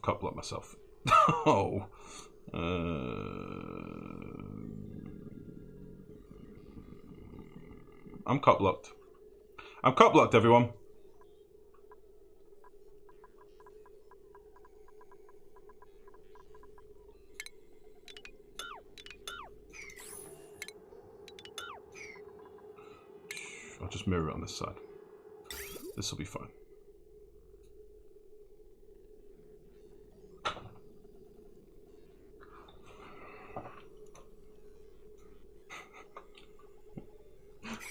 I've cop blocked myself. Oh. I'm cop blocked. I'm cop blocked, everyone. I'll just mirror it on this side. This will be fine.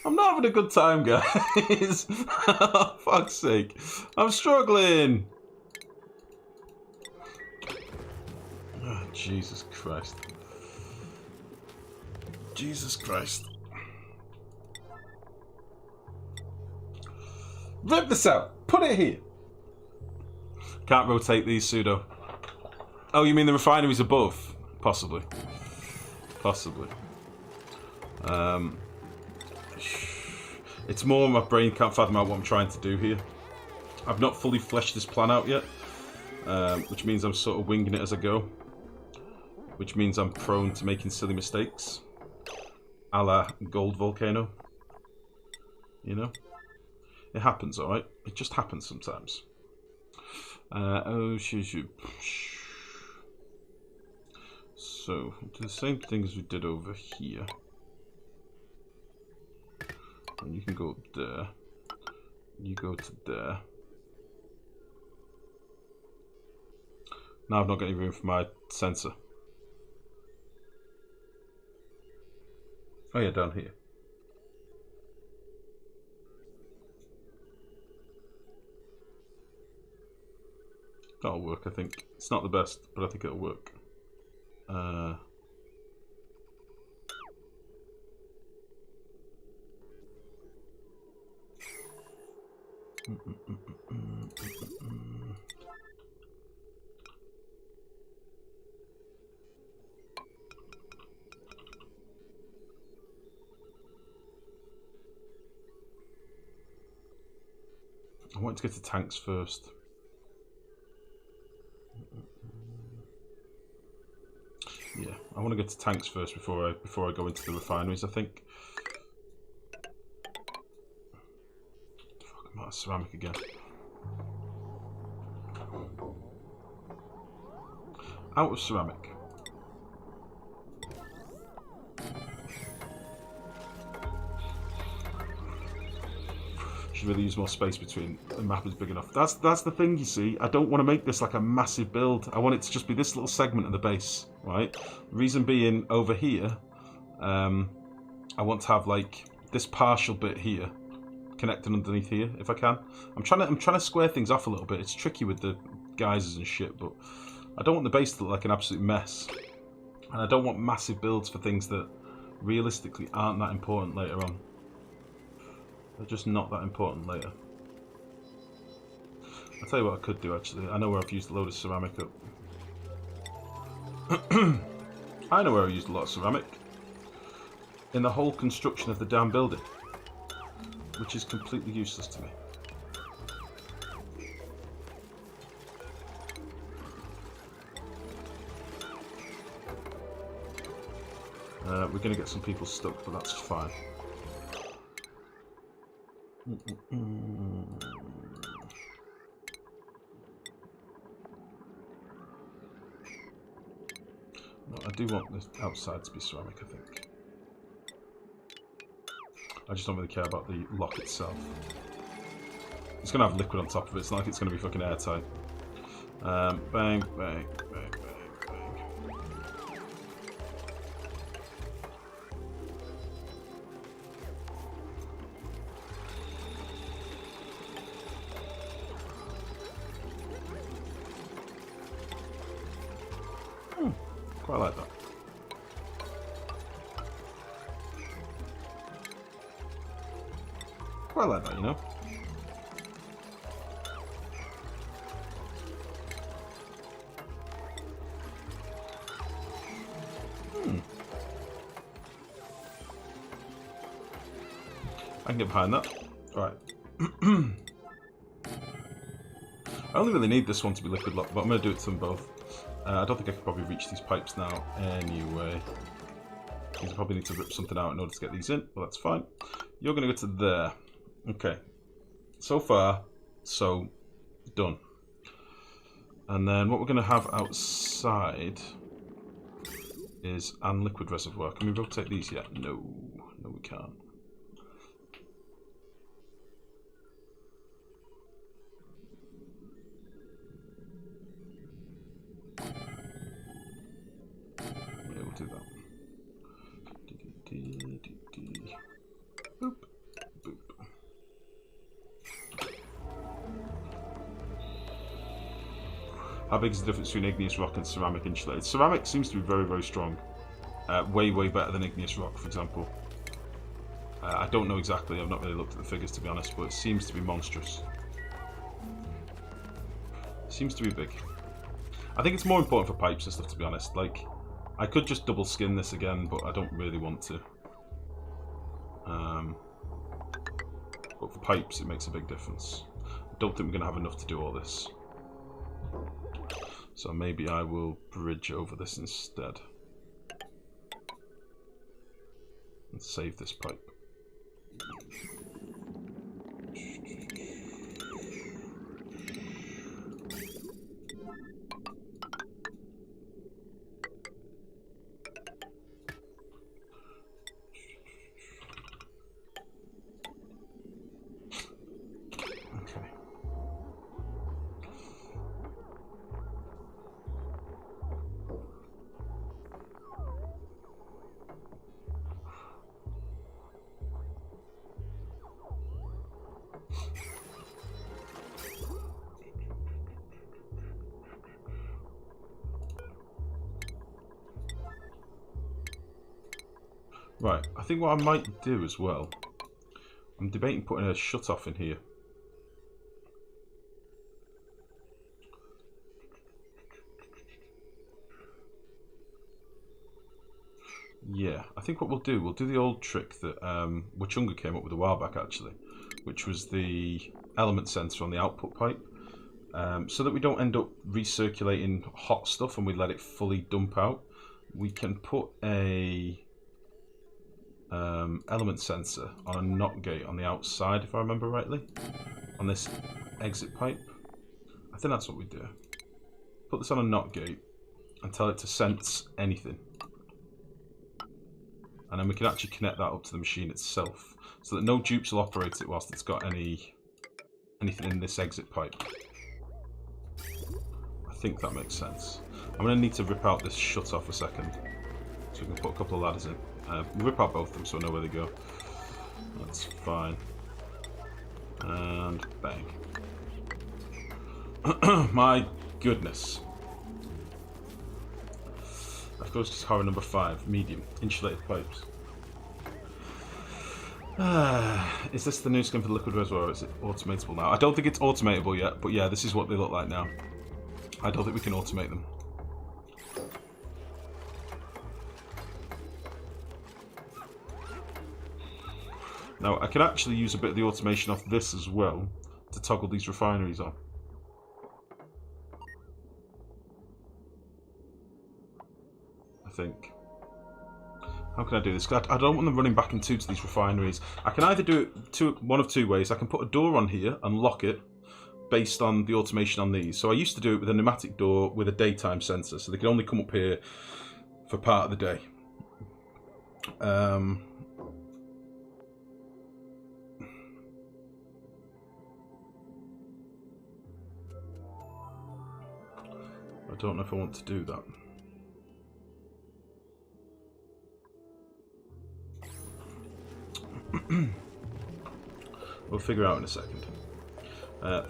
I'm not having a good time, guys. Oh, fuck's sake. I'm struggling. Oh, Jesus Christ. Jesus Christ. Rip this out. Put it here. Can't rotate these, pseudo. Oh, you mean the refineries above? Possibly. Possibly. It's more my brain can't fathom out what I'm trying to do here. I've not fully fleshed this plan out yet, which means I'm sort of winging it as I go. Which means I'm prone to making silly mistakes. A la Gold Volcano. You know? It happens, alright? It just happens sometimes. So, do the same thing as we did over here. And you can go up there. You go to there. Now I've not got any room for my sensor. Oh yeah, down here. That'll work, I think. It's not the best, but I think it'll work. I want to get to tanks first. Yeah, I want to get to tanks first before I go into the refineries, I think. Fuck, I'm out of ceramic again. Out of ceramic. Should really use more space between. The map is big enough. That's the thing, you see. I don't want to make this like a massive build. I want it to just be this little segment at the base, right? Reason being, over here, I want to have like this partial bit here connecting underneath here, if I can. I'm trying to square things off a little bit. It's tricky with the geysers and shit, but I don't want the base to look like an absolute mess, and I don't want massive builds for things that realistically aren't that important later on. They're just not that important later. I'll tell you what I could do, actually. I know where I've used a load of ceramic up. I know where I used a lot of ceramic. In the whole construction of the damn building. Which is completely useless to me. We're going to get some people stuck, but that's fine. No, I do want the outside to be ceramic, I think. I just don't really care about the lock itself. It's going to have liquid on top of it. It's not like it's going to be fucking airtight. Bang, bang, bang, bang, bang. Quite like that. Quite like that, you know? I can get behind that. Right. I only really need this one to be liquid locked, but I'm going to do it to them both. I don't think I could probably reach these pipes now anyway. Because I probably need to rip something out in order to get these in, but that's fine. You're going to go to there. Okay. So far, so done. And then what we're going to have outside is an liquid reservoir. Can we rotate these yet? No. No, we can't. Yeah, we'll do that. Boop. Boop. How big is the difference between igneous rock and ceramic insulated? Ceramic seems to be very, very strong. Way, way better than igneous rock, for example. I don't know exactly, I've not really looked at the figures to be honest, but it seems to be monstrous. It seems to be big. I think it's more important for pipes and stuff, to be honest. Like, I could just double skin this again, but I don't really want to. But for pipes, it makes a big difference. I don't think we're going to have enough to do all this. So maybe I will bridge over this instead. And save this pipe. Right, I think what I might do as well, I'm debating putting a shut-off in here. Yeah, I think what we'll do the old trick that Wachunga came up with a while back actually, which was the element sensor on the output pipe, so that we don't end up recirculating hot stuff and we let it fully dump out. We can put a element sensor on a NOT gate on the outside, if I remember rightly, on this exit pipe. I think that's what we do. Put this on a NOT gate and tell it to sense anything. And then we can actually connect that up to the machine itself, so that no dupes will operate it whilst it's got anything in this exit pipe. I think that makes sense. I'm going to need to rip out this shut off a second, so we can put a couple of ladders in. We'll rip out both of them so I know where they go. That's fine. And bang. My goodness. That goes to horror number 5, medium, insulated pipes. Is this the new skin for the liquid reservoir, or is it automatable now? I don't think it's automatable yet, but yeah, this is what they look like now. I don't think we can automate them. Now, I can actually use a bit of the automation off this as well to toggle these refineries on. I think. How can I do this? 'Cause I don't want them running back and to these refineries. I can either do it one of two ways. I can put a door on here and lock it based on the automation on these. So I used to do it with a pneumatic door with a daytime sensor, so they can only come up here for part of the day. I don't know if I want to do that. We'll figure out in a second.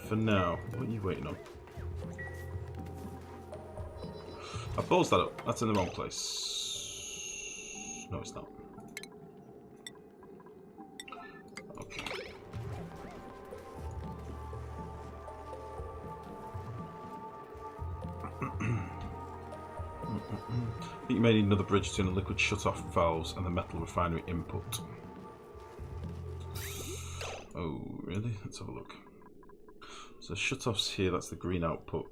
For now, what are you waiting on? I paused that up. That's in the wrong place. No, it's not. Okay. I think you may need another bridge between the liquid shut-off valves and the metal refinery input. Oh, really? Let's have a look. So shut-offs here, that's the green output.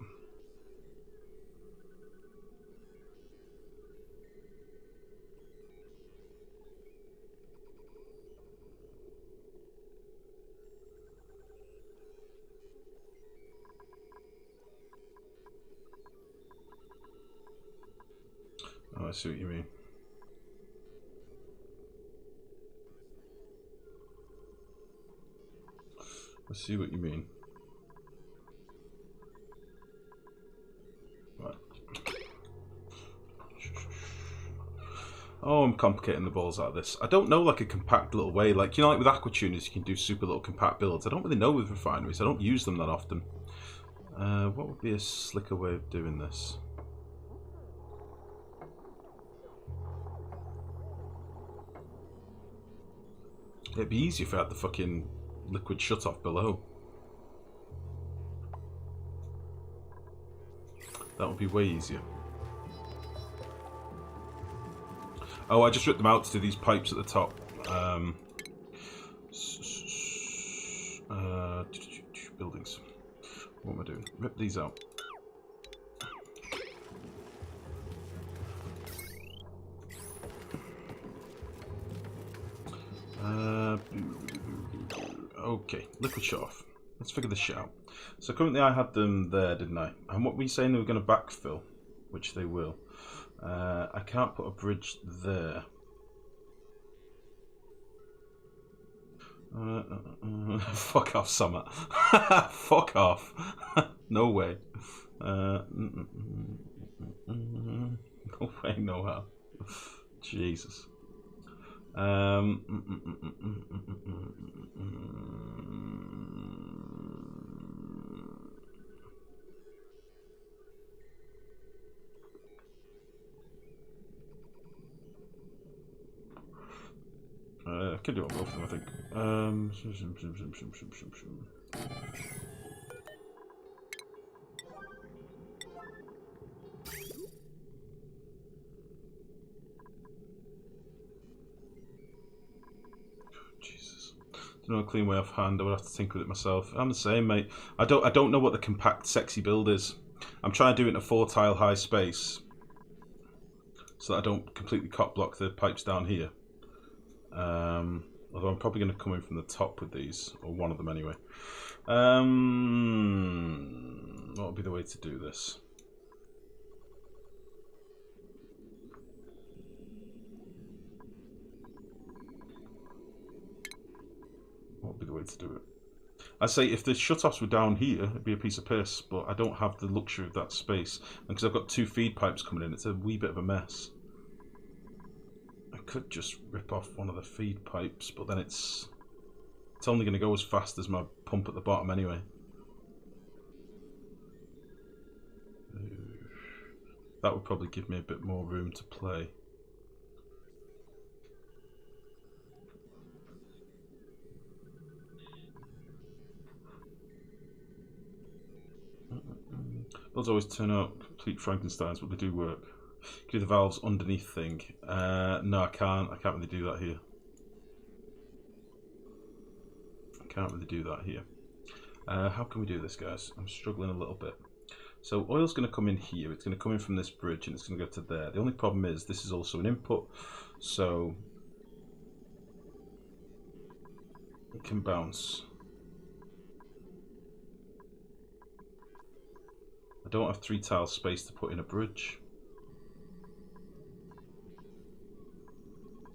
Oh, I see what you mean. I see what you mean. Right. Oh, I'm complicating the balls out of this. I don't know like a compact little way. Like, you know, like with aquatuners, you can do super little compact builds. I don't really know with refineries. I don't use them that often. What would be a slicker way of doing this? It'd be easier if I had the fucking liquid shut-off below. That would be way easier. Oh, I just ripped them out to do these pipes at the top. Buildings. What am I doing? Rip these out. Okay, liquid shut-off. Let's figure this shit out. So currently I had them there, didn't I? And what were you saying they were going to backfill? Which they will. I can't put a bridge there. Fuck off, Summer. Fuck off. No way. No way, no how. Jesus. I can do it on both of them, I think. Jesus. Don't know a clean way offhand. I would have to think with it myself. I'm the same, mate. I don't know what the compact, sexy build is. I'm trying to do it in a 4-tile high space, so that I don't completely cock block the pipes down here. Although I'm probably going to come in from the top with these, or one of them anyway. What would be the way to do this? What would be the way to do it? I say if the shut-offs were down here, it'd be a piece of piss, but I don't have the luxury of that space. And because I've got 2 feed pipes coming in, it's a wee bit of a mess. I could just rip off one of the feed pipes, but then it's only going to go as fast as my pump at the bottom anyway. That would probably give me a bit more room to play. Those always turn out complete Frankensteins, but they do work. Do the valves underneath thing. No, I can't. I can't really do that here. I can't really do that here. How can we do this, guys? I'm struggling a little bit. So oil's going to come in here. It's going to come in from this bridge and it's going to go to there. The only problem is this is also an input, so it can bounce. I don't have 3 tiles space to put in a bridge.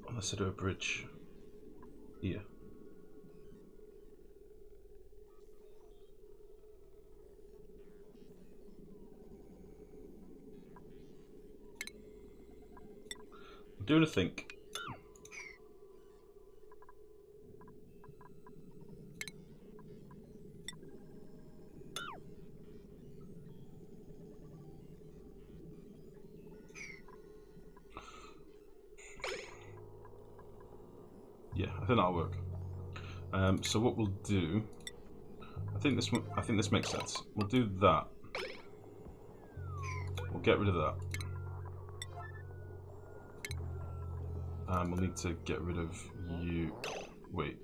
Unless I do a bridge here. I'm doing a think. Yeah, I think that'll work. So what we'll do, I think this makes sense. We'll do that. We'll get rid of that. And we'll need to get rid of you. Wait.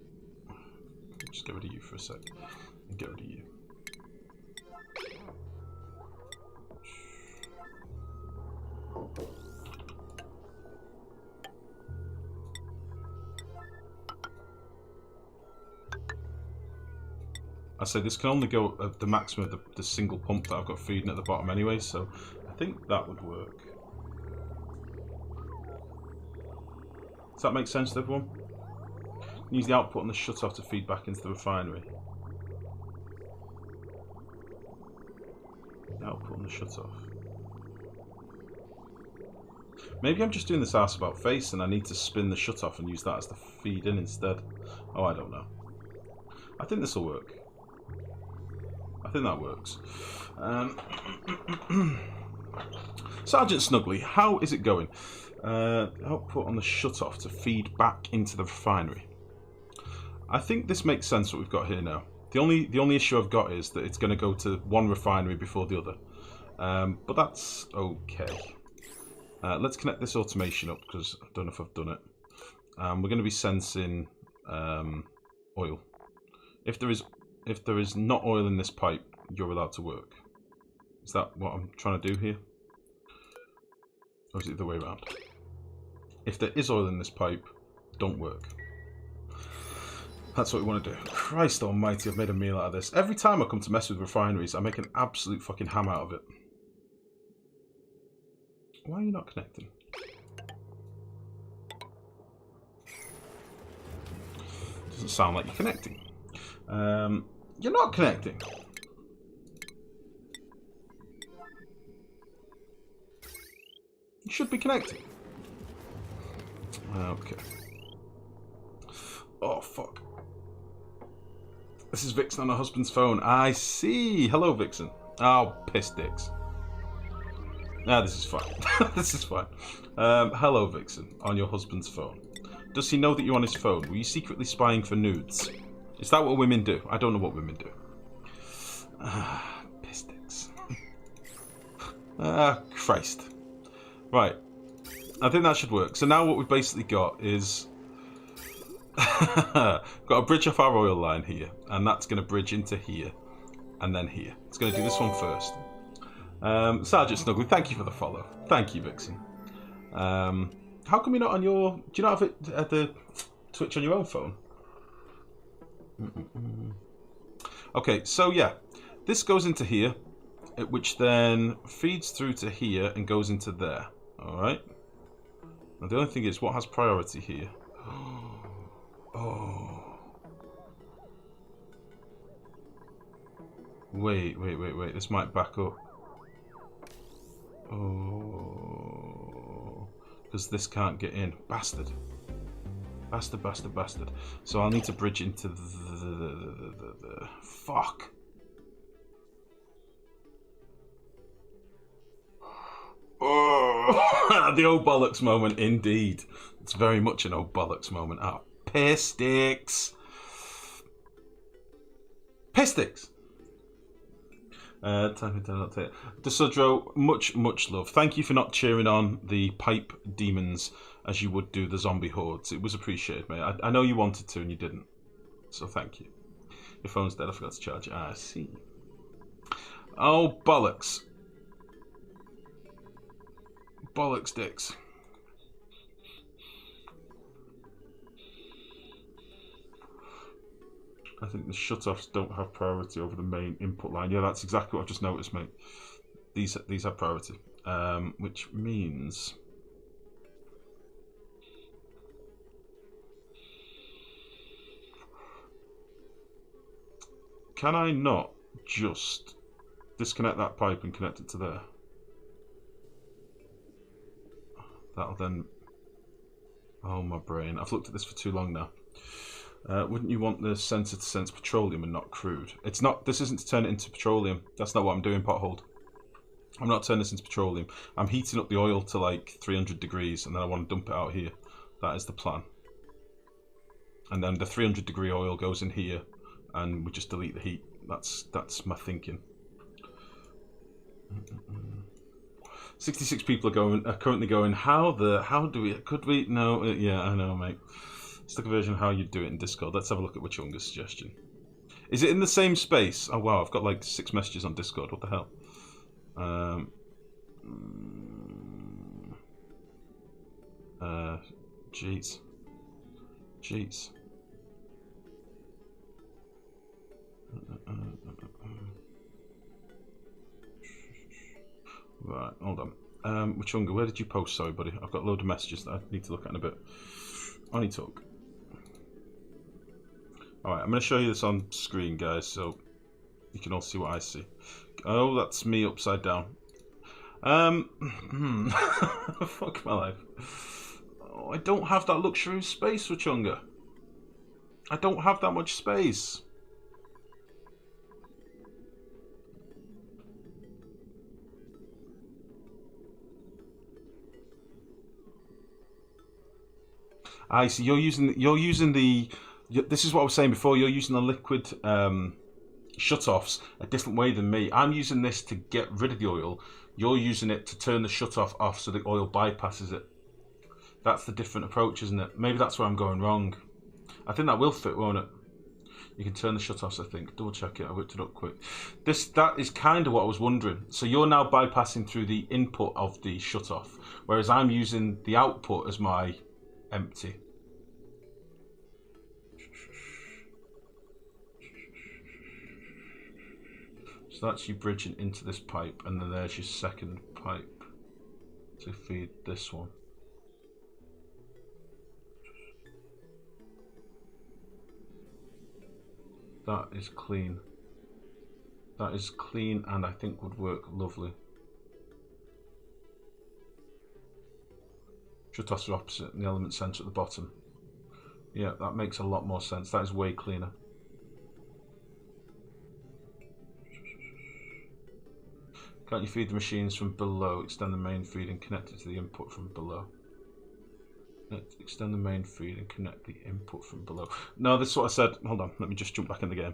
Just get rid of you for a sec. And get rid of you. I say this can only go at the maximum of the single pump that I've got feeding at the bottom anyway, so I think that would work. Does that make sense to everyone? Use the output on the shut-off to feed back into the refinery. Output on the shut-off. Maybe I'm just doing this arse about face and I need to spin the shut-off and use that as the feed-in instead. Oh, I don't know. I think this will work. I think that works. Sergeant Snuggly, how is it going? Output on the shut-off to feed back into the refinery. I think this makes sense what we've got here now. The only issue I've got is that it's going to go to one refinery before the other. But that's okay. Let's connect this automation up because I don't know if I've done it. We're going to be sensing oil. If there is not oil in this pipe, you're allowed to work. Is that what I'm trying to do here? Or is it the way around? If there is oil in this pipe, don't work. That's what we want to do. Christ almighty, I've made a meal out of this. Every time I come to mess with refineries, I make an absolute fucking ham out of it. Why are you not connecting? Doesn't sound like you're connecting. You're not connecting. You should be connecting. Okay. Oh, fuck. This is Vixen on her husband's phone. I see. Hello, Vixen. Oh, piss dicks. Ah, this is fine. This is fine. Hello, Vixen, on your husband's phone. Does he know that you're on his phone? Were you secretly spying for nudes? Is that what women do? I don't know what women do. Piss dicks. Christ. Right. I think that should work. So now what we've basically got is... got a bridge off our oil line here, and that's going to bridge into here, and then here. It's going to do this one first. Sergeant Snuggly, thank you for the follow. Thank you, Vixen. How come you're not on your... Do you not have it at the Twitch on your own phone? Okay, so yeah. This goes into here, which then feeds through to here and goes into there. Alright? Now the only thing is, what has priority here? Oh. Wait. This might back up. Oh. Because this can't get in. Bastard. Bastard. So I'll need to bridge into the... Fuck. Oh, the old bollocks moment, indeed. It's very much an old bollocks moment. Ah, piss sticks. Piss sticks. DeSudro, much love. Thank you for not cheering on the pipe demons as you would do the zombie hordes. It was appreciated, mate. I know you wanted to and you didn't. So thank you. Your phone's dead, I forgot to charge it. I see. Oh, bollocks. Bollocks dicks. I think the shut-offs don't have priority over the main input line. Yeah, that's exactly what I've just noticed, mate. These have priority. Which means... Can I not just disconnect that pipe and connect it to there? That'll then... Oh, my brain. I've looked at this for too long now. Wouldn't you want the sensor to sense petroleum and not crude? It's not. This isn't to turn it into petroleum. That's not what I'm doing, Pothold. I'm not turning this into petroleum. I'm heating up the oil to like 300 degrees and then I want to dump it out here. That is the plan. And then the 300 degree oil goes in here and we just delete the heat. That's my thinking. 66 people are currently going, could we? No, yeah, I know, mate. Stick a version of how you do it in Discord. Let's have a look at Witchunga's suggestion. Is it in the same space? Oh wow, I've got like 6 messages on Discord. What the hell? Jeez. Wachunga, where did you post? Sorry, buddy. I've got a load of messages that I need to look at in a bit. Only talk. Alright, I'm going to show you this on screen, guys, so you can all see what I see. Oh, that's me upside down. Fuck my life. Oh, I don't have that luxury of space, Wachunga. I don't have that much space. I see. You're using the. This is what I was saying before. You're using the liquid shutoffs a different way than me. I'm using this to get rid of the oil. You're using it to turn the shutoff off so the oil bypasses it. That's the different approach, isn't it? Maybe that's where I'm going wrong. I think that will fit, won't it? You can turn the shutoffs, I think. Double check it. I whipped it up quick. That is kind of what I was wondering. So you're now bypassing through the input of the shutoff, whereas I'm using the output as my empty. So that's you bridging into this pipe, and then there's your second pipe to feed this one. That is clean. That is clean, and I think would work lovely. Shutoffs are opposite, and the element center at the bottom. Yeah, that makes a lot more sense. That is way cleaner. Can't you feed the machines from below? Extend the main feed and connect it to the input from below. Extend the main feed and connect the input from below. No, this is what I said. Hold on, let me just jump back in the game.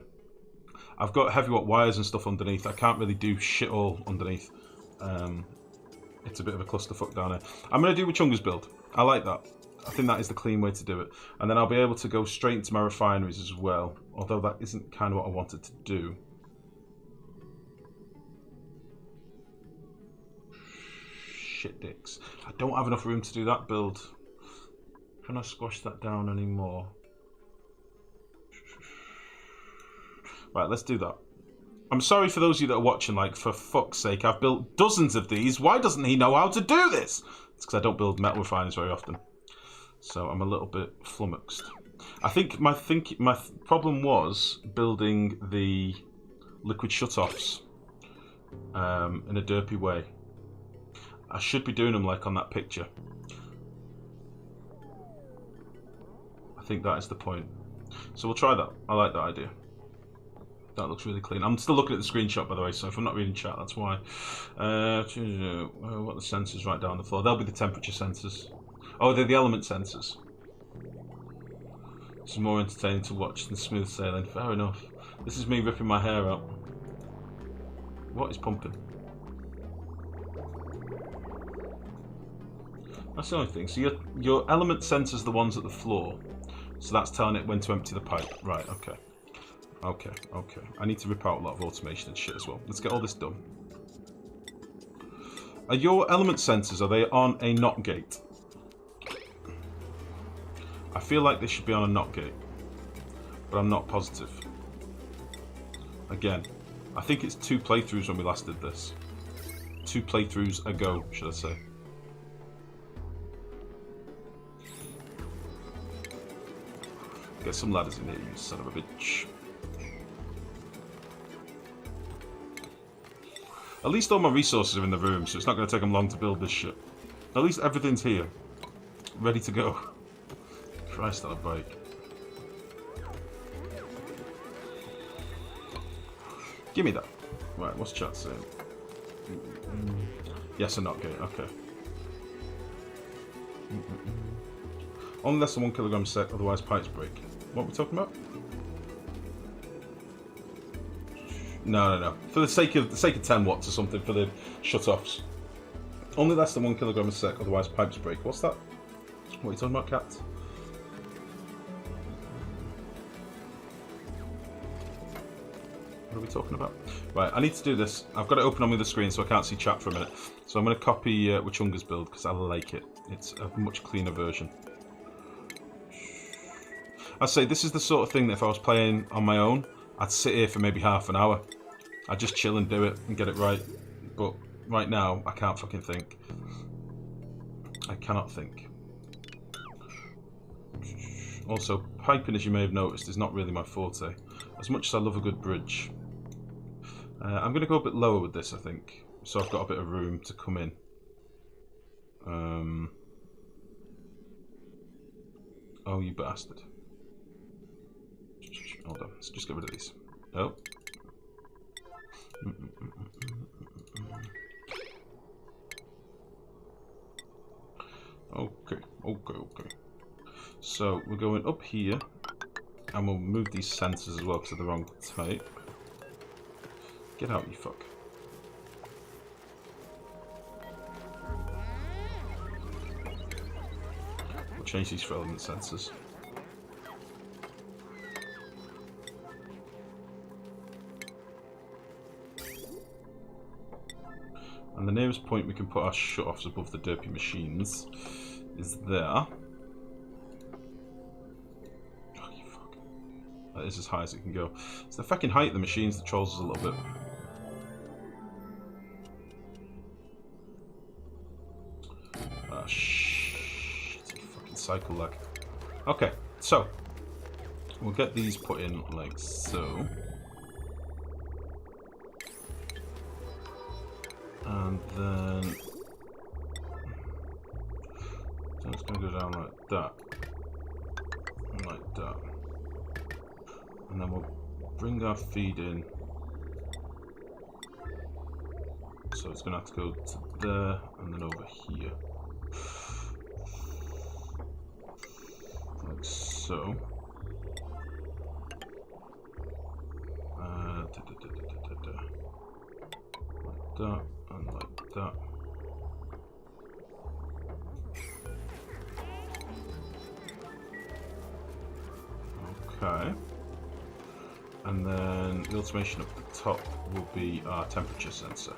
I've got heavyweight wires and stuff underneath. I can't really do shit all underneath. It's a bit of a clusterfuck down here. I'm going to do Wachunga's build. I like that. I think that is the clean way to do it. And then I'll be able to go straight into my refineries as well. Although that isn't kind of what I wanted to do. Shit dicks. I don't have enough room to do that build. Can I squash that down anymore? Right, let's do that. I'm sorry for those of you that are watching, like, for fuck's sake, I've built dozens of these. Why doesn't he know how to do this? It's because I don't build metal refineries very often. So I'm a little bit flummoxed. I think my problem was building the liquid shutoffs in a derpy way. I should be doing them like on that picture. I think that is the point. So we'll try that. I like that idea. That looks really clean. I'm still looking at the screenshot, by the way, so if I'm not reading chat, that's why. What are the sensors right down the floor? They'll be the temperature sensors. Oh, they're the element sensors. It's more entertaining to watch than smooth sailing. Fair enough. This is me ripping my hair out. What is pumping? That's the only thing. So your element sensors are the ones at the floor. So that's telling it when to empty the pipe. Right, okay. Okay. I need to rip out a lot of automation and shit as well. Let's get all this done. Are your element sensors, are they on a NOT gate? I feel like they should be on a NOT gate. But I'm not positive. Again, I think it's 2 playthroughs when we last did this. 2 playthroughs ago, should I say. Get some ladders in here, you son of a bitch. At least all my resources are in the room, so it's not going to take them long to build this shit. At least everything's here. Ready to go. Christ, that bike. Give me that. Right, what's chat saying? Yes, a NOT gate, okay. Only less than 1 kilogram a sec, otherwise pipes break. What are we talking about? No. For the sake of 10 watts or something for the shutoffs. Only less than 1 kilogram a sec, otherwise pipes break. What's that? What are you talking about, Cat? What are we talking about? Right, I need to do this. I've got it open on the other screen so I can't see chat for a minute. So I'm going to copy Wachunga's build because I like it. It's a much cleaner version. I'd say this is the sort of thing that if I was playing on my own, I'd sit here for maybe half an hour. I'd just chill and do it and get it right. But right now, I can't fucking think. I cannot think. Also, piping, as you may have noticed, is not really my forte. As much as I love a good bridge. I'm going to go a bit lower with this, I think. So I've got a bit of room to come in. Oh, you bastard. Hold on, let's just get rid of these. Oh. Okay. So we're going up here, and we'll move these sensors as well because they're the wrong type. Get out, you fuck. We'll change these for element sensors. And the nearest point we can put our shut-offs above the derpy machines is there. Oh, you fuck. That is as high as it can go. It's the fucking height of the machines that trolls us a little bit. Ah, shit. Fucking cycle lag. Okay, so. We'll get these put in like so. And then it's going to go down like that. And like that. And then we'll bring our feed in. So it's going to have to go to there and then over here. Like so. Like that. And like that. Okay. And then the automation up the top will be our temperature sensor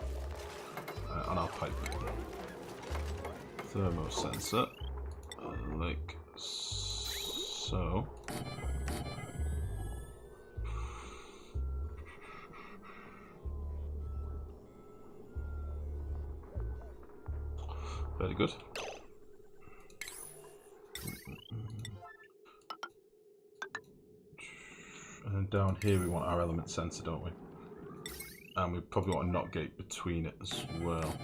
on our pipe. Thermo sensor, like so. Very good. And then down here we want our element sensor, don't we? And we probably want a NOT gate between it as well.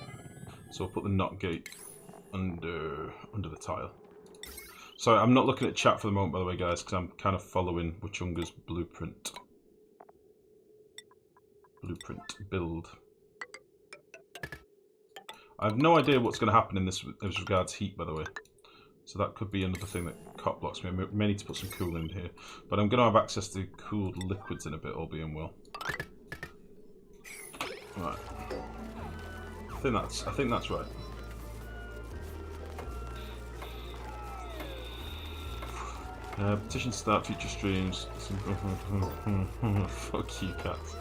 So we'll put the NOT gate under the tile. Sorry, I'm not looking at chat for the moment, by the way, guys, because I'm kind of following Wachunga's blueprint build. I have no idea what's going to happen in this as regards heat, by the way. So that could be another thing that cot blocks me. I may need to put some cooling in here. But I'm going to have access to cooled liquids in a bit, all being well. Right. I think that's right. Petition start future streams. Fuck you, cats.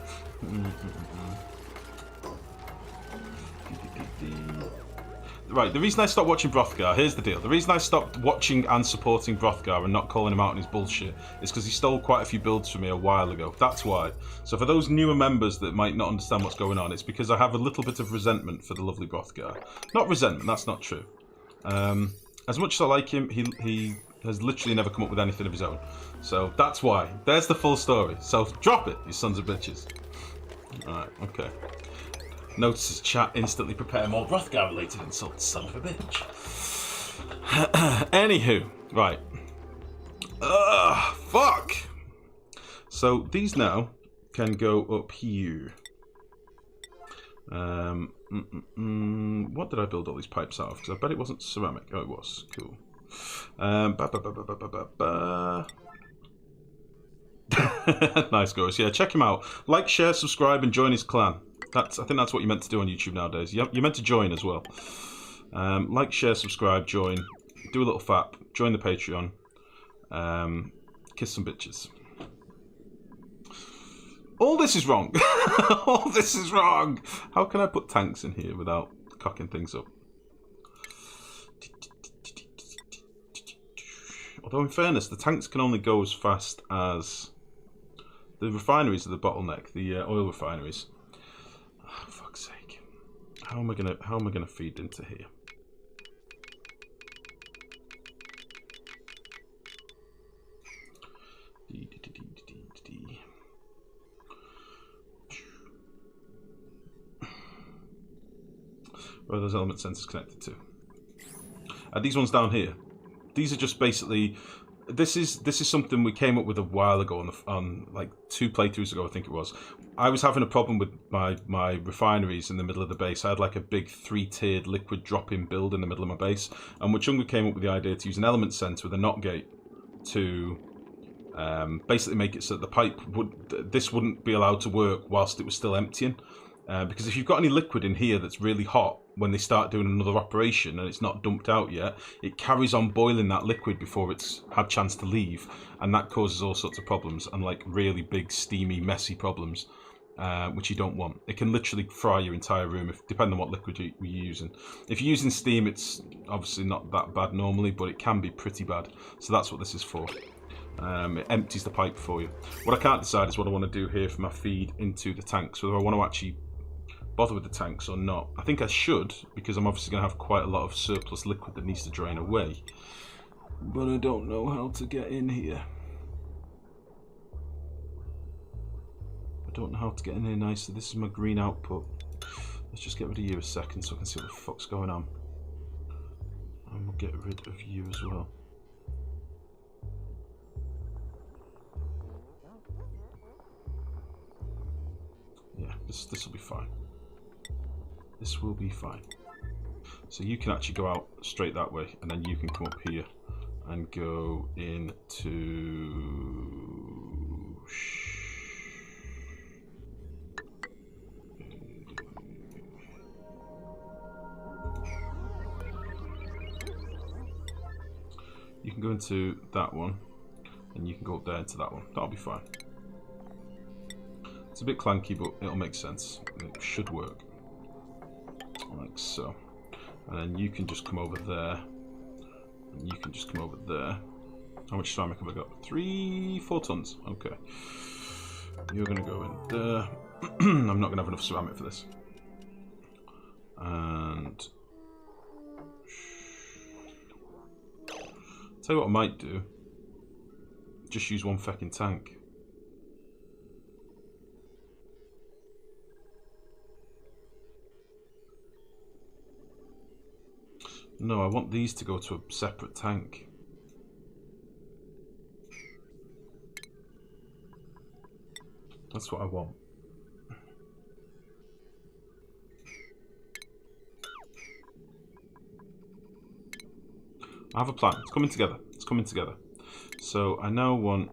Right, the reason I stopped watching Brothgar, here's the deal. The reason I stopped watching and supporting Brothgar and not calling him out on his bullshit is because he stole quite a few builds from me a while ago. That's why. So for those newer members that might not understand what's going on, it's because I have a little bit of resentment for the lovely Brothgar. Not resentment, that's not true. As much as I like him, he has literally never come up with anything of his own. So that's why. There's the full story. So drop it, you sons of bitches. Alright, okay. Notices chat, instantly prepare more Brothgar related insults, son of a bitch. Anywho, right. Fuck! So these now can go up here. What did I build all these pipes out of? Because I bet it wasn't ceramic. Oh, it was. Cool. Nice, guys. Yeah, check him out. Like, share, subscribe, and join his clan. I think that's what you're meant to do on YouTube nowadays. You're meant to join as well. Like, share, subscribe, join. Do a little fap. Join the Patreon. Kiss some bitches. All this is wrong. All this is wrong. How can I put tanks in here without cocking things up? Although in fairness, the tanks can only go as fast as the refineries are the bottleneck, the oil refineries. Oh, fuck's sake. How am I gonna feed into here? Where are those element sensors connected to? These ones down here. These are just basically. This is something we came up with a while ago on like 2 playthroughs ago, I think it was. I was having a problem with my refineries in the middle of the base. I had like a big 3-tiered liquid drop-in build in the middle of my base, and Wachunga came up with the idea to use an element sensor with a NOT gate to basically make it so that the pipe wouldn't be allowed to work whilst it was still emptying. Because if you've got any liquid in here that's really hot, when they start doing another operation and it's not dumped out yet, it carries on boiling that liquid before it's had chance to leave, and that causes all sorts of problems, and like really big, steamy, messy problems, which you don't want. It can literally fry your entire room, depending on what liquid you're using. If you're using steam, it's obviously not that bad normally, but it can be pretty bad. So that's what this is for. It empties the pipe for you. What I can't decide is what I want to do here for my feed into the tanks, whether I want to actually bother with the tanks or not. I think I should, because I'm obviously going to have quite a lot of surplus liquid that needs to drain away. But I don't know how to get in here. I don't know how to get in here nicely. This is my green output. Let's just get rid of you a second so I can see what the fuck's going on. And we'll get rid of you as well. Yeah, this will be fine. This will be fine. So you can actually go out straight that way, and then you can come up here and go into... You can go into that one, and you can go up there into that one. That'll be fine. It's a bit clanky, but it'll make sense. It should work. Like so. And then you can just come over there. And you can just come over there. How much ceramic have I got? 4 tons. Okay. You're going to go in there. I'm not going to have enough ceramic for this. And... tell you what I might do. Just use 1 fucking tank. No, I want these to go to a separate tank. That's what I want. I have a plan. It's coming together. It's coming together. So I now want...